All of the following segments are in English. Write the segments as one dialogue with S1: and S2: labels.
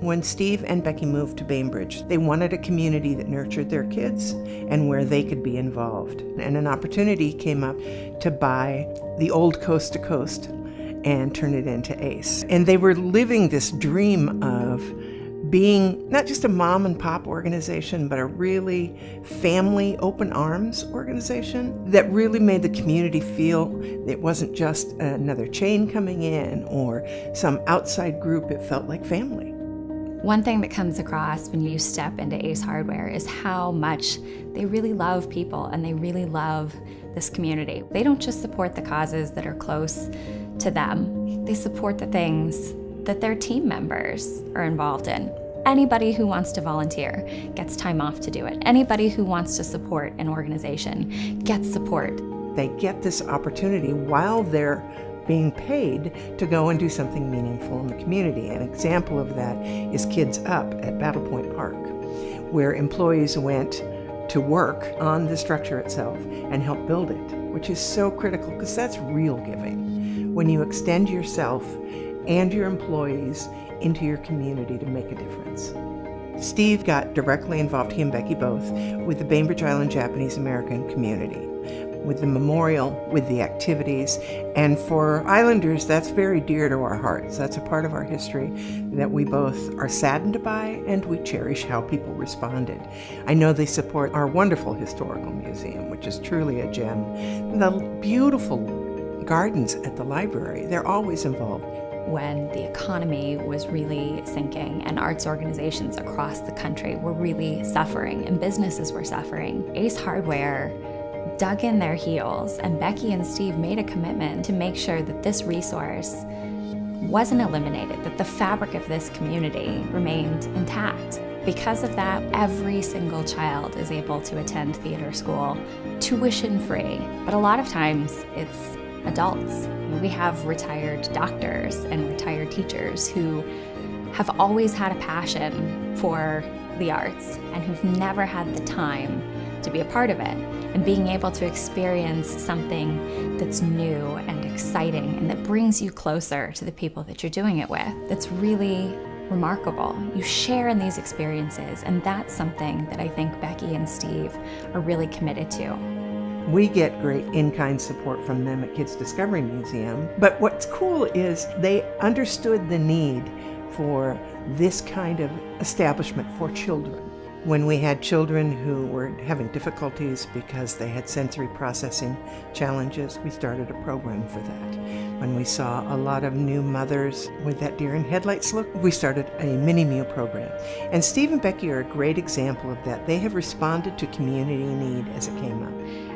S1: When Steve and Becky moved to Bainbridge, they wanted a community that nurtured their kids and where they could be involved. And an opportunity came up to buy the old Coast to Coast and turn it into ACE. And they were living this dream of being not just a mom and pop organization, but a really family open arms organization that really made the community feel it wasn't just another chain coming in or some outside group. It felt like family.
S2: One thing that comes across when you step into Ace Hardware is how much they really love people and they really love this community. They don't just support the causes that are close to them, they support the things that their team members are involved in. Anybody who wants to volunteer gets time off to do it. Anybody who wants to support an organization gets support.
S1: They get this opportunity while they're being paid to go and do something meaningful in the community. An example of that is Kids Up at Battle Point Park, where employees went to work on the structure itself and help build it, which is so critical because that's real giving. When you extend yourself and your employees into your community to make a difference. Steve got directly involved, he and Becky both, with the Bainbridge Island Japanese American community, with the memorial, with the activities, and for Islanders, that's very dear to our hearts. That's a part of our history that we both are saddened by, and we cherish how people responded. I know they support our wonderful historical museum, which is truly a gem. The beautiful gardens at the library, they're always involved.
S2: When the economy was really sinking and arts organizations across the country were really suffering and businesses were suffering, Ace Hardware dug in their heels, and Becky and Steve made a commitment to make sure that this resource wasn't eliminated, that the fabric of this community remained intact. Because of that, every single child is able to attend theater school tuition-free. But a lot of times it's adults. We have retired doctors and retired teachers who have always had a passion for the arts and who've never had the time to be a part of it. And being able to experience something that's new and exciting and that brings you closer to the people that you're doing it with, that's really remarkable. You share in these experiences, and that's something that I think Becky and Steve are really committed to.
S1: We get great in-kind support from them at Kids Discovery Museum, but what's cool is they understood the need for this kind of establishment for children. When we had children who were having difficulties because they had sensory processing challenges, we started a program for that. When we saw a lot of new mothers with that deer in headlights look, we started a mini meal program. And Steve and Becky are a great example of that. They have responded to community need as it came up.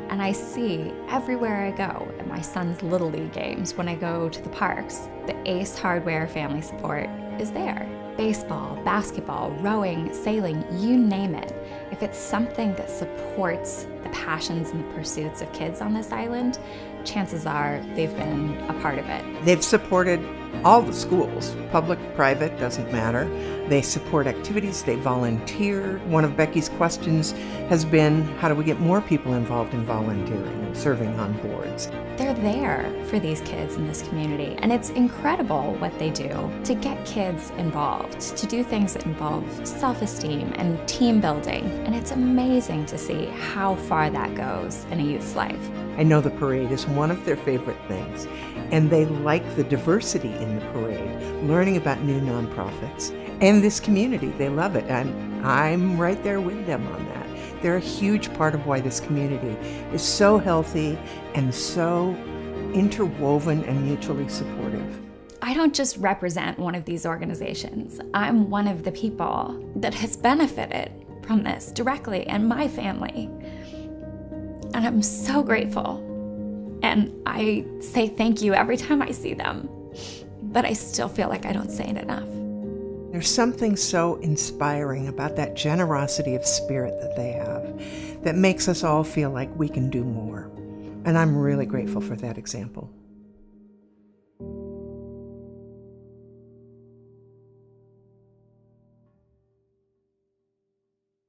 S2: And I see everywhere I go, at my son's Little League games, when I go to the parks, the Ace Hardware family support is there. Baseball, basketball, rowing, sailing, you name it. If it's something that supports the passions and the pursuits of kids on this island, chances are they've been a part of it.
S1: They've supported all the schools, public, private, doesn't matter. They support activities, they volunteer. One of Becky's questions has been, how do we get more people involved in volunteering and serving on boards?
S2: They're there for these kids in this community, and it's incredible what they do to get kids involved, to do things that involve self-esteem and team building, and it's amazing to see how far that goes in a youth's life.
S1: I know the parade is one of their favorite things, and they like the diversity in the parade, learning about new nonprofits and this community. They love it, and I'm right there with them on that. They're a huge part of why this community is so healthy and so interwoven and mutually supportive.
S2: I don't just represent one of these organizations. I'm one of the people that has benefited from this directly, and my family. And I'm so grateful. And I say thank you every time I see them, but I still feel like I don't say it enough.
S1: There's something so inspiring about that generosity of spirit that they have that makes us all feel like we can do more. And I'm really grateful for that example.